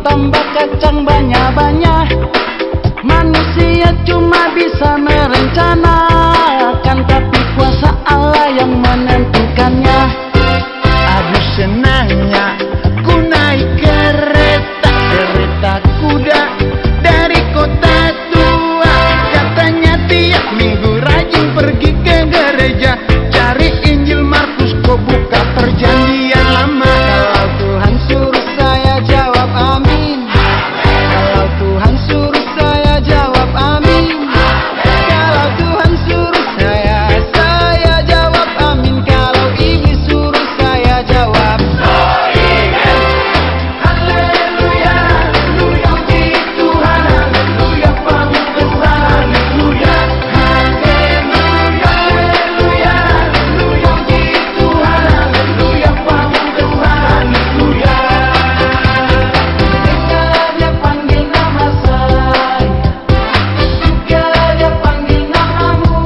tambah kacang banyak-banyak. Manusia cuma bisa merencanakan, tapi kuasa Allah yang menentukannya. Aduh senangnya ku naik kereta kuda dari kota tua. Katanya tiap minggu rajin pergi ke gereja, cari Injil Markus, kau buka perjanjian lama. Kalau Tuhan suruh saya jawab amin. Kalau Tuhan suruh saya jawab amin. Kalau Tuhan suruh saya jawab amin. Kalau iblis suruh saya jawab haleluya, haleluya, puji Tuhan, haleluya, pamungkas haleluya, haleluya, haleluya, haleluya, puji Tuhan, haleluya, pamungkas haleluya. Dengar dia panggil nama saya, juga dia panggil namamu.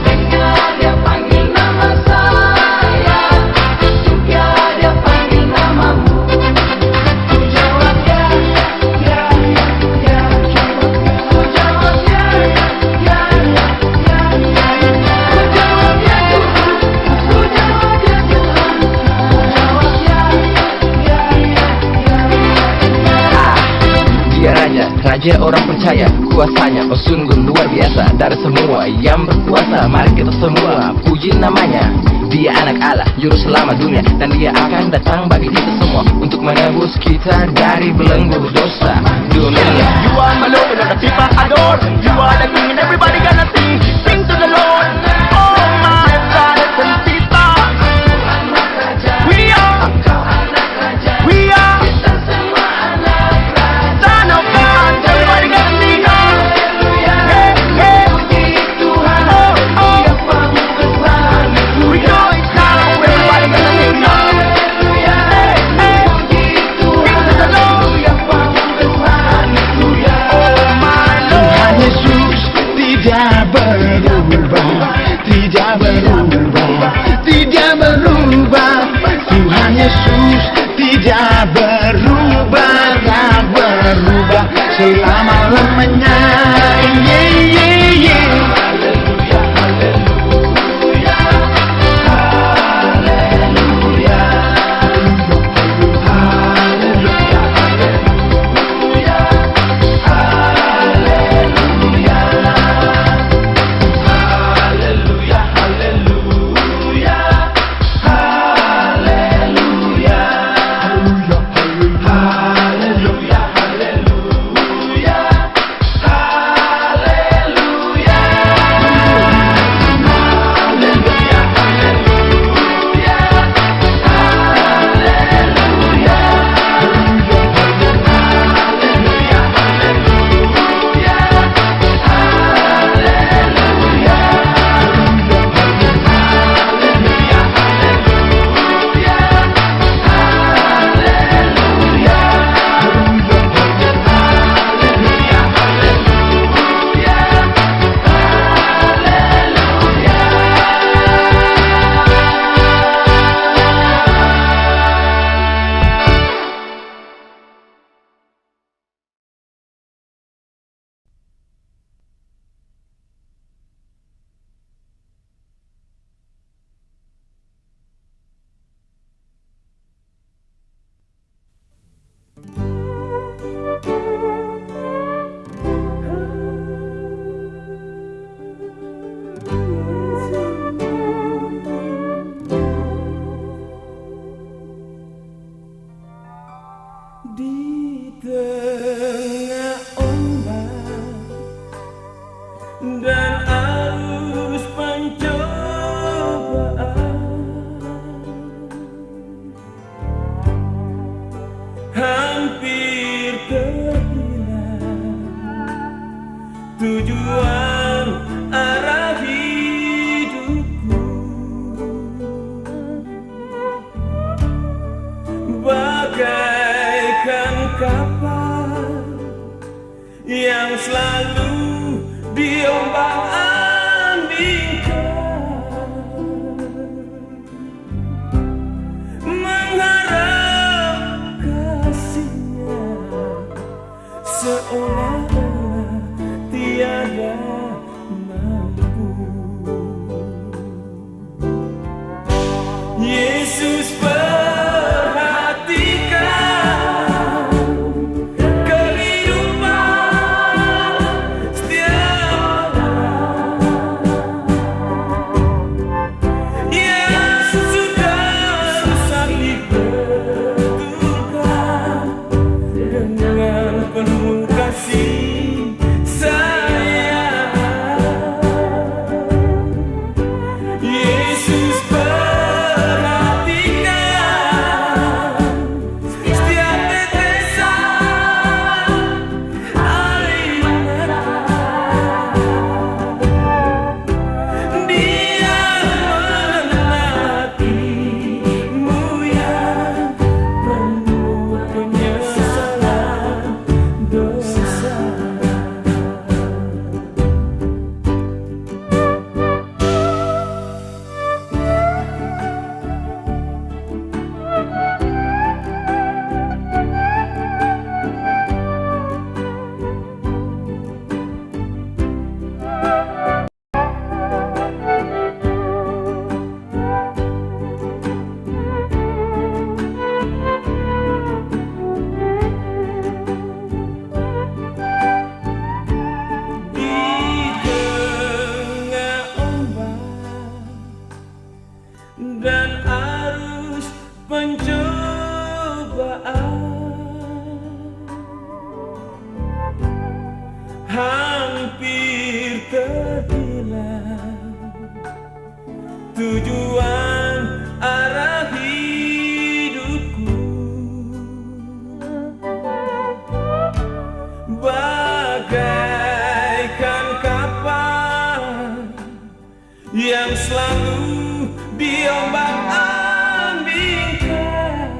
Dengar dia panggil nama saya, juga dia panggil namamu. Ku jawab ya, ya, ya, ku jawab ya, ya, ya, ya, ku jawab ya Tuhan, ku jawab ya Tuhan, ku jawab ya, ya, Dia raja orang percaya, kuasanya oh sungguh luar biasa. Dari semua yang berkuasa, mari kita semua puji namanya. Dia anak Allah, juru selamat dunia, dan dia akan datang bagi kita semua untuk menebus kita dari belenggu dosa dunia. You are my Lord and all the people adore. You are the King and everybody gonna sing to the Lord. Oh my brothers and sisters, we are Son of God. Everybody gonna sing now. Hey, hey. Oh, oh. Rejoice now. Everybody gonna sing now. Hey, hey. Sing to the Lord. Oh my Lord. Tuhan Yesus tidak berubah, tidak berubah, tidak berubah. Tuhan Yesus tidak berubah, tak berubah selama-lamanya. Yeah, yeah, yeah. Di tengah ombak dan arus pencobaan, hampir terhilang tujuan arah hidupku. Bagaikan kapal yang selalu diombang-ambingkan, mengharap kasih Yesus perhatikan kehidupan setiap orang yang sudah rusak dibetulkan dengan penuh kasih sayang. Yesus perhatikan setiap tetesan air mata. Dia menantimu yang penuh penyesalan dosa. Di tengah ombak dan arus pencobaan, hampir terhilang tujuan arah hidupku. Bagaikan kapal yang selalu diombak-ambingkan,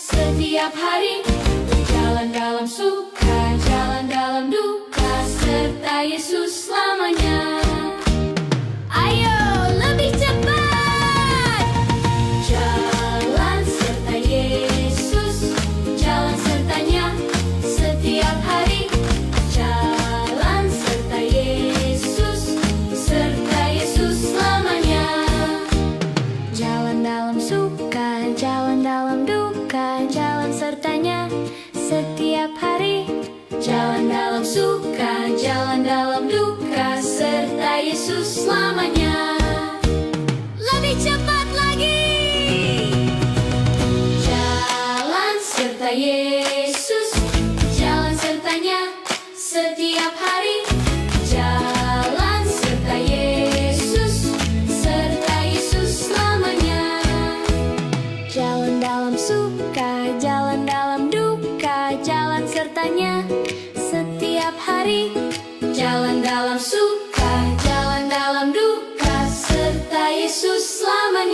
setiap hari. Jalan dalam suka, jalan dalam duka, serta Yesus selamanya. Ayo lebih cepat. Jalan serta Yesus, jalan sertanya setiap hari. Jalan serta Yesus, serta Yesus selamanya. Jalan dalam suka, jalan dalam duka, jalan sertanya setiap hari. Jalan dalam suka, jalan dalam duka, serta Yesus selamanya. Lebih cepat lagi. Jalan serta Yesus, jalan sertanya setiap hari. Jalan serta Yesus, serta Yesus selamanya. Jalan dalam suka, jalan dalam duka, jalan sertanya setiap hari. Jalan dalam suka, jalan dalam duka, serta Yesus selamanya.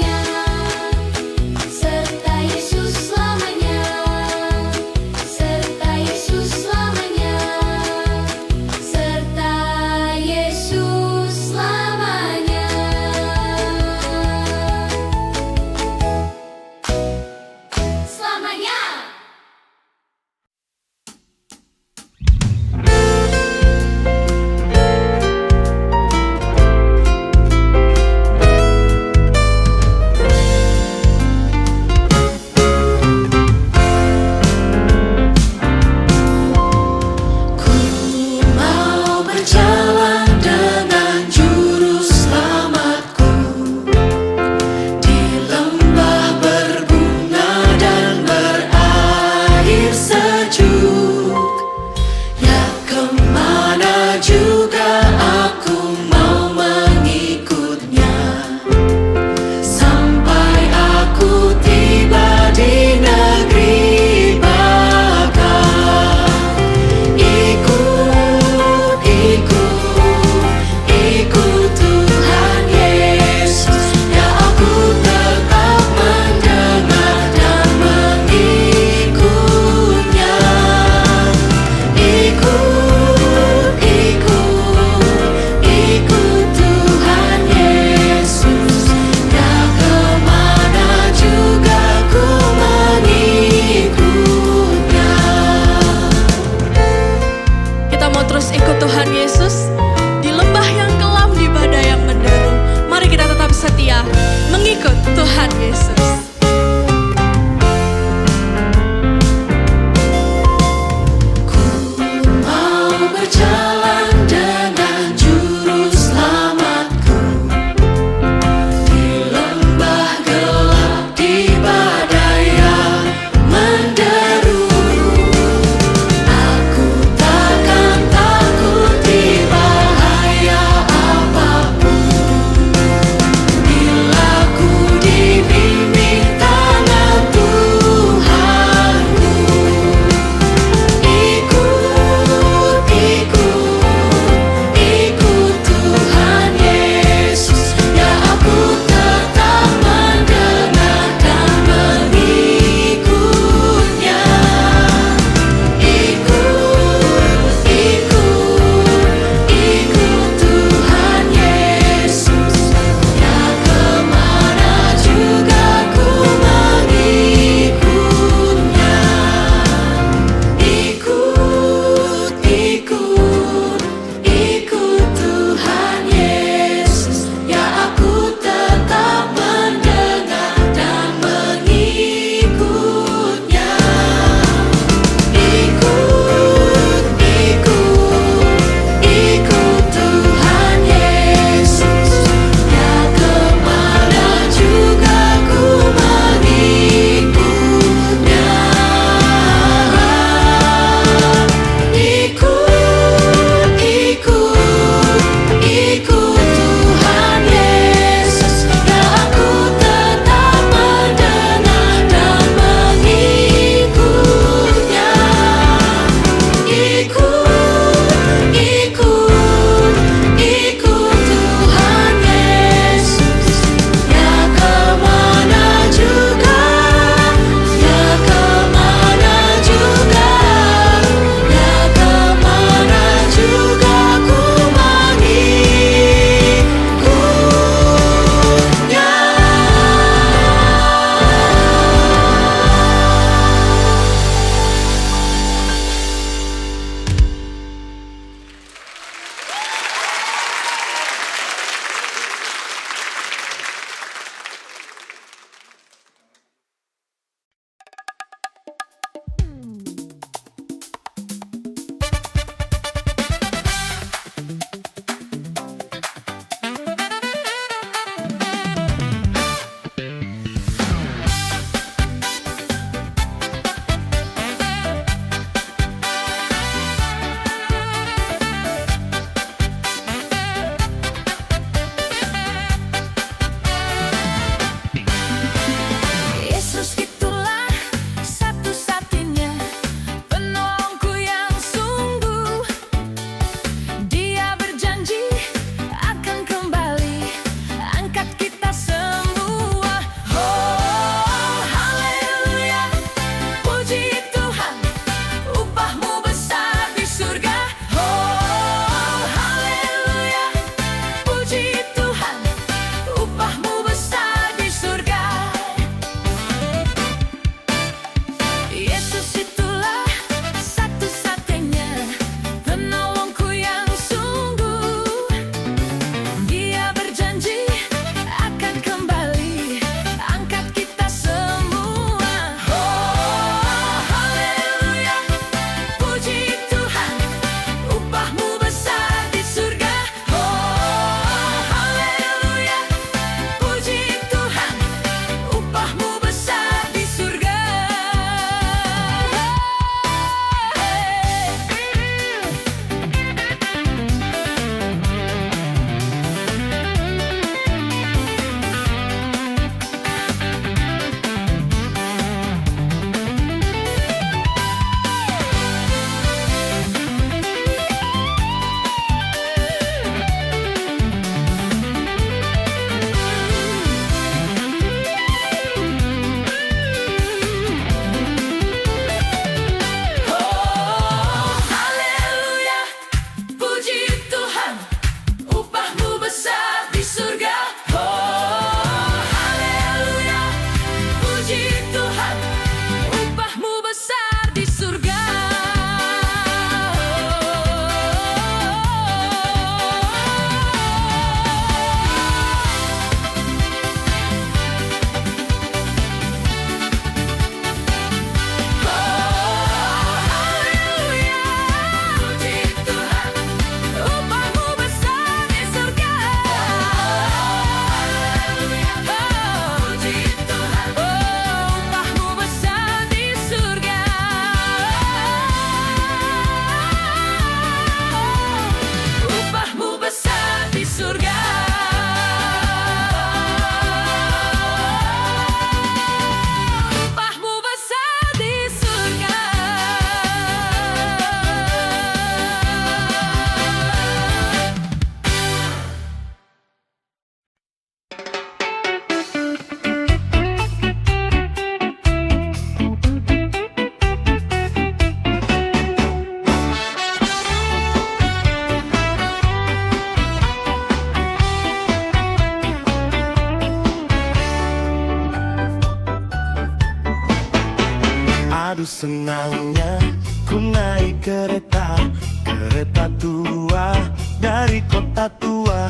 Aduh senangnya ku naik kereta, kereta tua dari kota tua.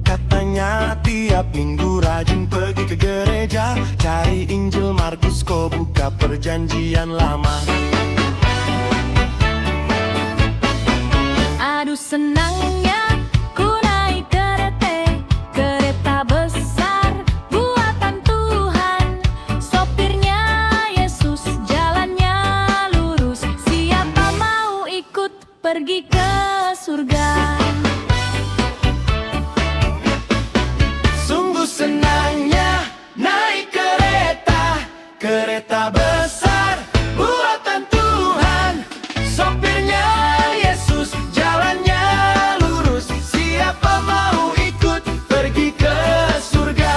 Katanya tiap minggu rajin pergi ke gereja, cari Injil Markus, kau buka perjanjian lama. Aduh senangnya ku naik kereta besar buatan Tuhan. Sopirnya Yesus, jalannya lurus. Siapa mau ikut pergi ke surga? Sungguh senangnya naik kereta, kereta besar buatan Tuhan. Sopirnya Yesus, jalannya lurus. Siapa mau ikut pergi ke surga?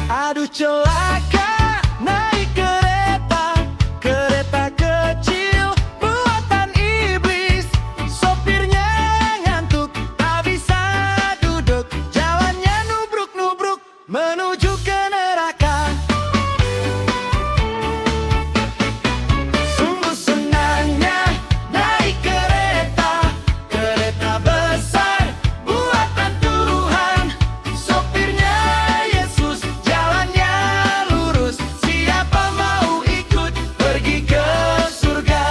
Aduh celaka naik kereta, kereta kecil buatan iblis. Sopirnya ngantuk, tak bisa duduk. Jalannya nubruk-nubruk menuju ke neraka. Sungguh senangnya naik kereta, kereta besar buatan Tuhan. Sopirnya Yesus, jalannya lurus. Siapa mau ikut pergi ke surga?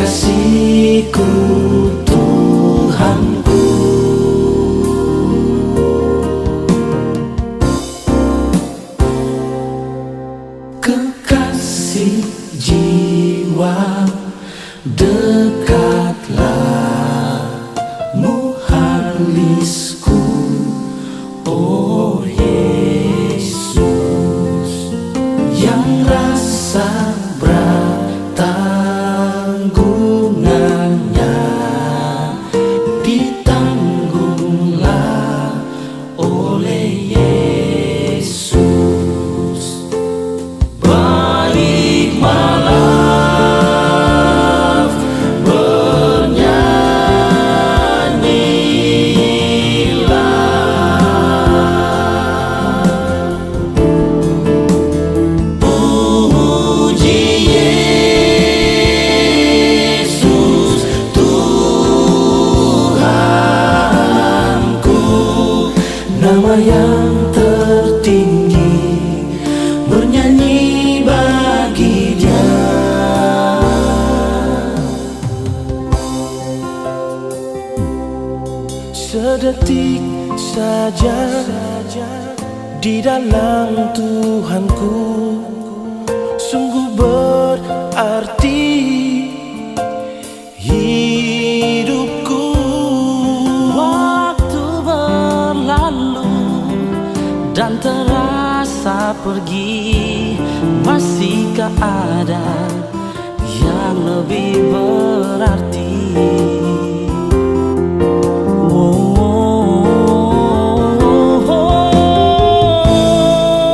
kekasihku Tuhanku. Kekasih jiwa, dekatlah muhalisku, oh Yesus, yang rasa berat tanggungannya ditanggunglah oleh Yesus. Balik malam bernyanyilah, puji Yesus Tuhanku, nama yang tertinggi, bernyanyi bagi Dia. Sedetik saja di dalam Tuhanku sungguh berarti hidupku. Waktu berlalu dan terasa pergi, masihkah ada yang lebih berarti?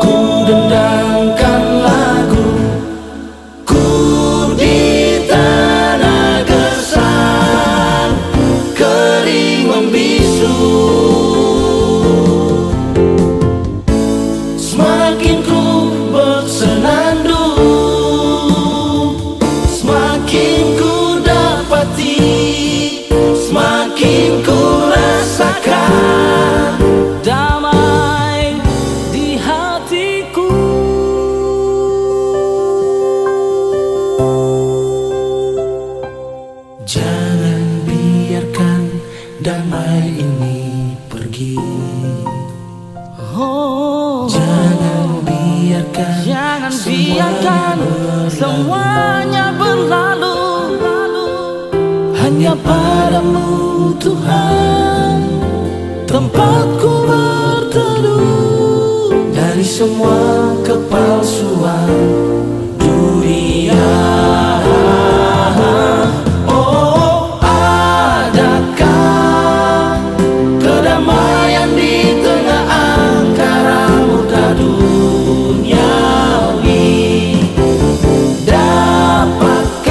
Ku dendangkan lagu ku di tanah gersang, kering membisu. Semakin ku bersenandung, semakin ku dapati, semakin ku rasakan damai di hatiku. Jangan biarkan damai ini pergi. Jangan biarkan semuanya berlalu. Hanya padamu Tuhan tempatku berteduh, dari semua kepalsuan dunia. Oh, adakah kedamaian di tengah angkara murka duniawi? Dapatkah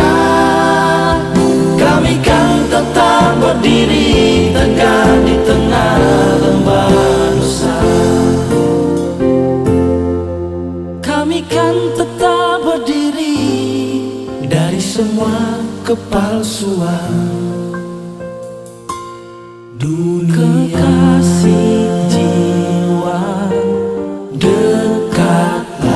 kami kan tetap berdiri tegak di tengah lembah dosa? Kami kan tetap berdiri dari semua kepalsuan dunia. Kekasih jiwa, dekatlah.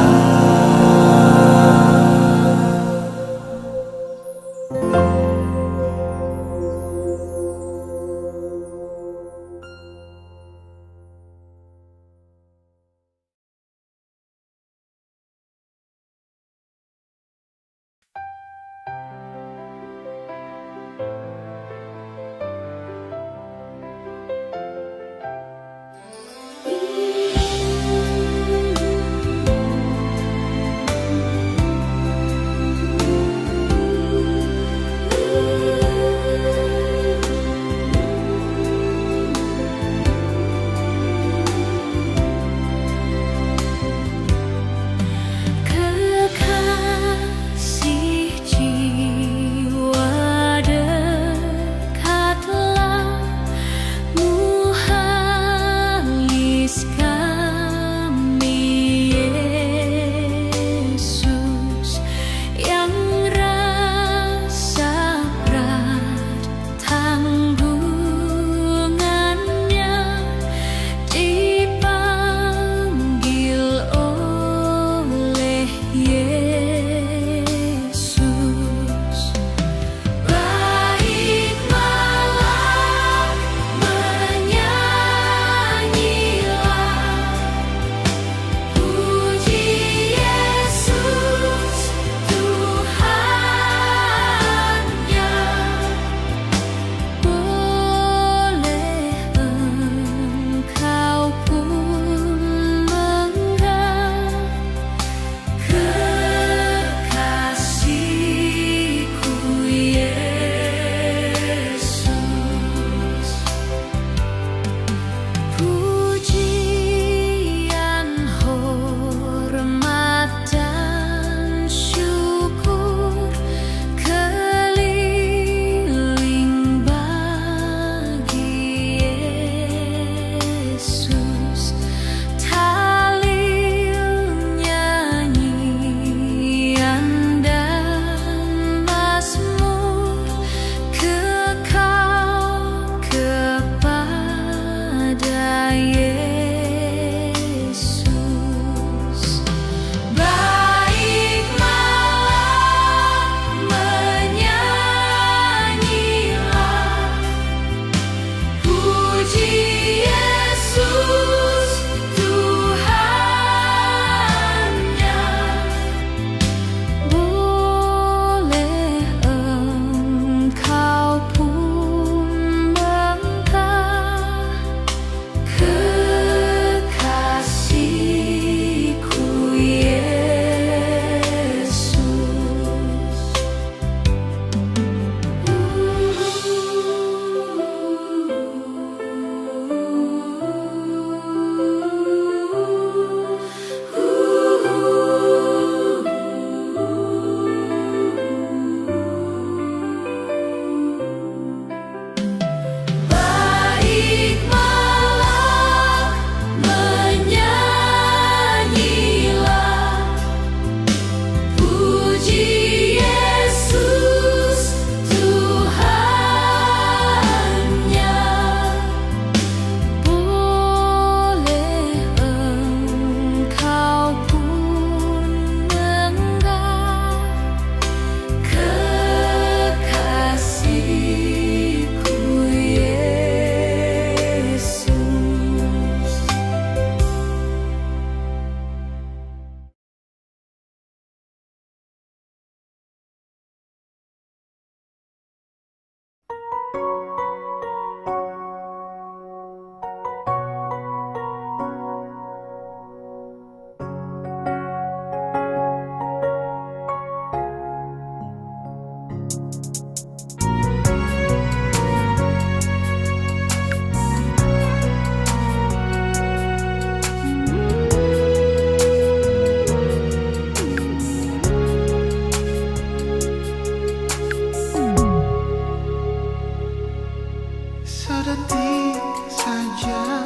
Sedetik saja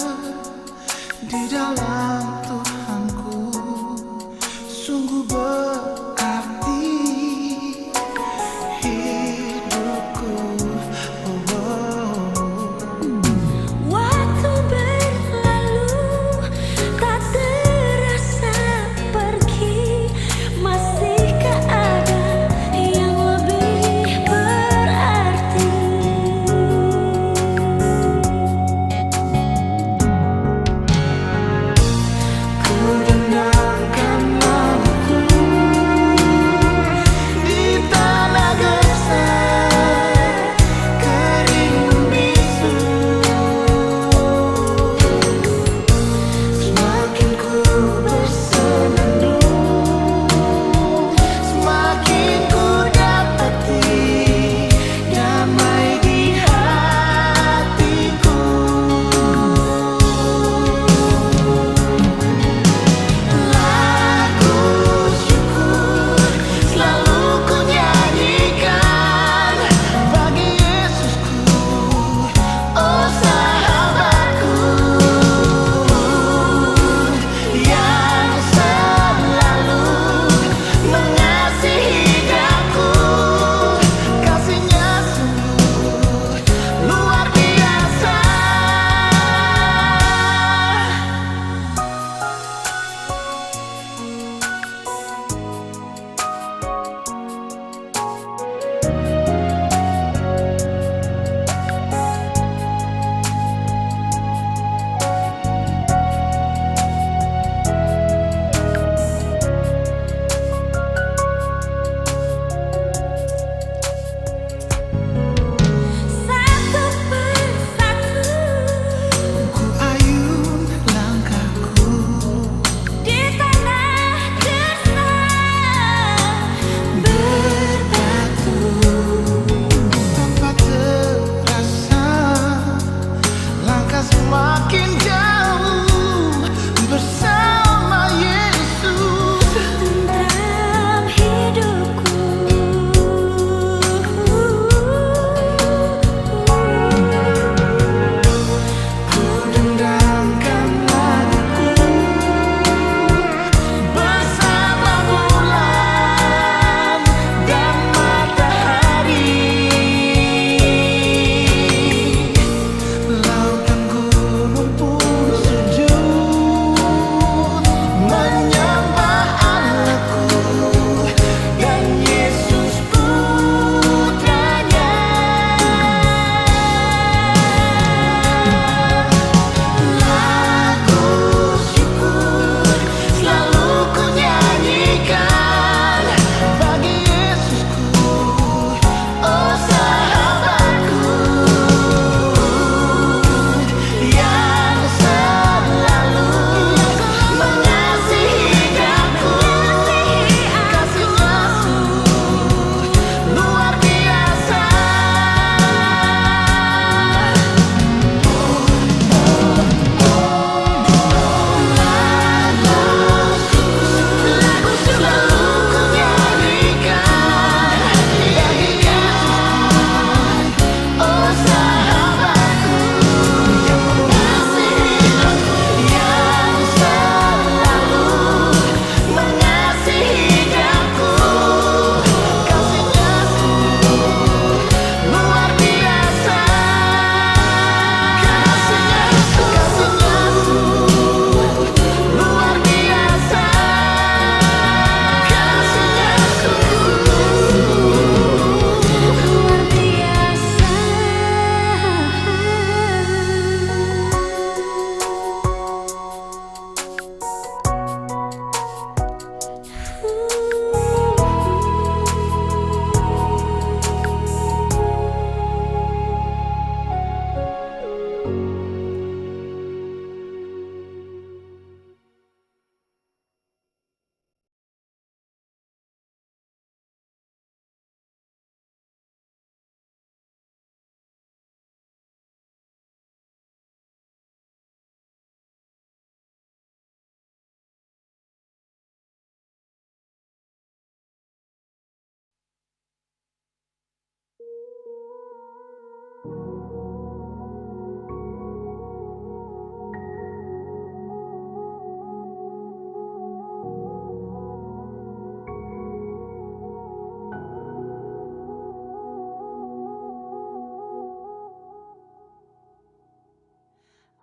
di dalam Tuhanku sungguh berarti.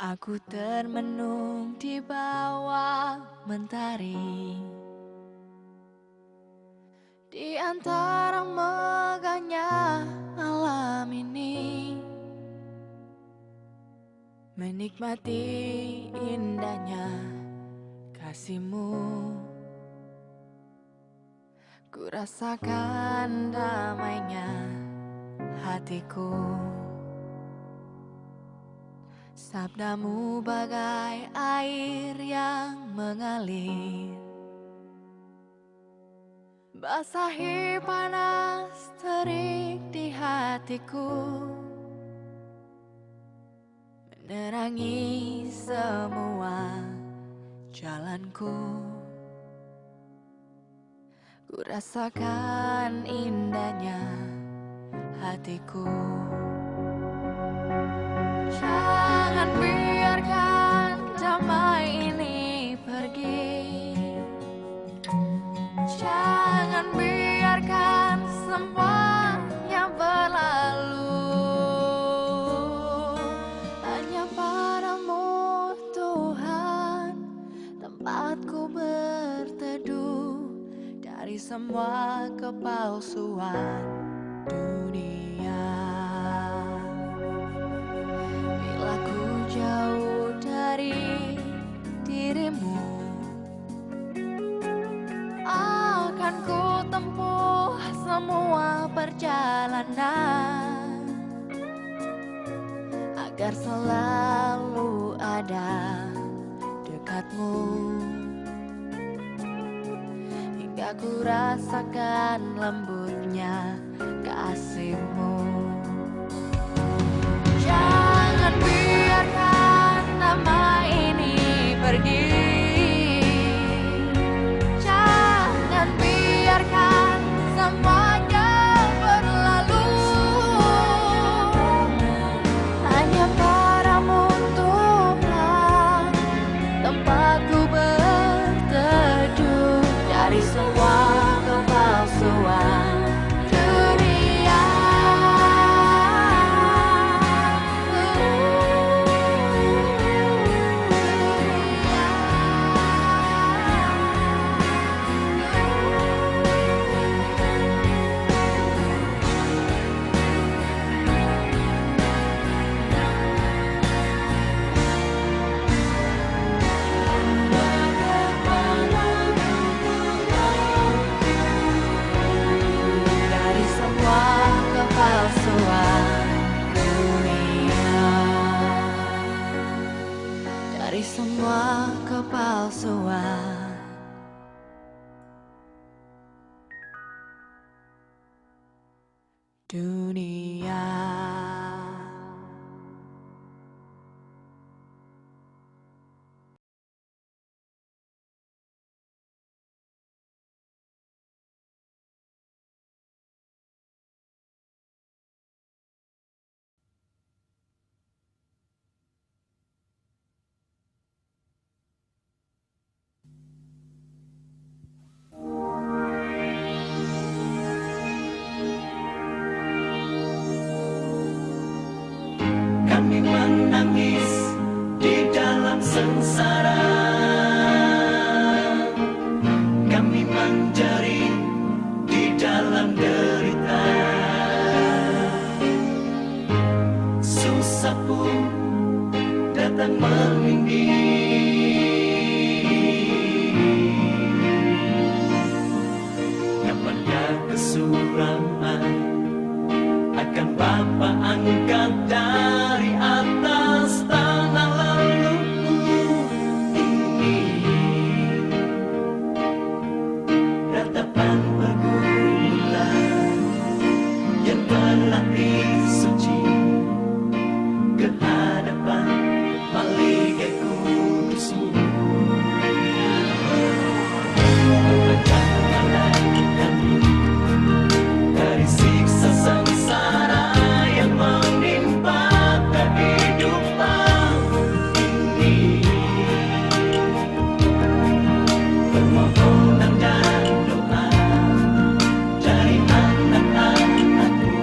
Aku termenung di bawah mentari, di antara megahnya alam ini, menikmati indahnya kasih-Mu. Ku rasakan damainya hatiku. Sabda-Mu bagai air yang mengalir, basahi panas terik di hatiku, menerangi semua jalanku. Ku rasakan indahnya hatiku. Jangan biarkan damai ini pergi. Jangan biarkan semuanya berlalu. Hanya padamu Tuhan tempatku berteduh dari semua kepalsuan dunia. Bila ku jauh dari diri-Mu, akan ku tempuh semua perjalanan agar selalu ada dekat-Mu, hingga ku rasakan lembutnya kasih-Mu. Jangan biarkan nama ini pergi. Jangan biarkan semuanya berlalu. Hanya padamu Tuhan tempatku berteduh dari semua kepalsuan dunia. Dari semua kepalsuan dunia, dari semua kepalsuan dunia. Kami menangis di dalam sengsara, kami menjerit di dalam derita. Susah pun datang menindih. Kapankah kesuraman akan Bapa angkat dari atas tanah laluku ini? Ratapan pergumulan yang berlatih suci ke hadapan Malaikat Kudus-Mu. Pecahkanlah kami dari siksa sengsara yang menimpa kehidupan ini. Permohonan dan doa dari anak-anakmu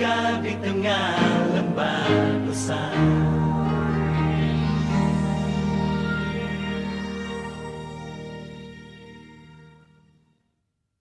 singgah di tengah lembah dosa.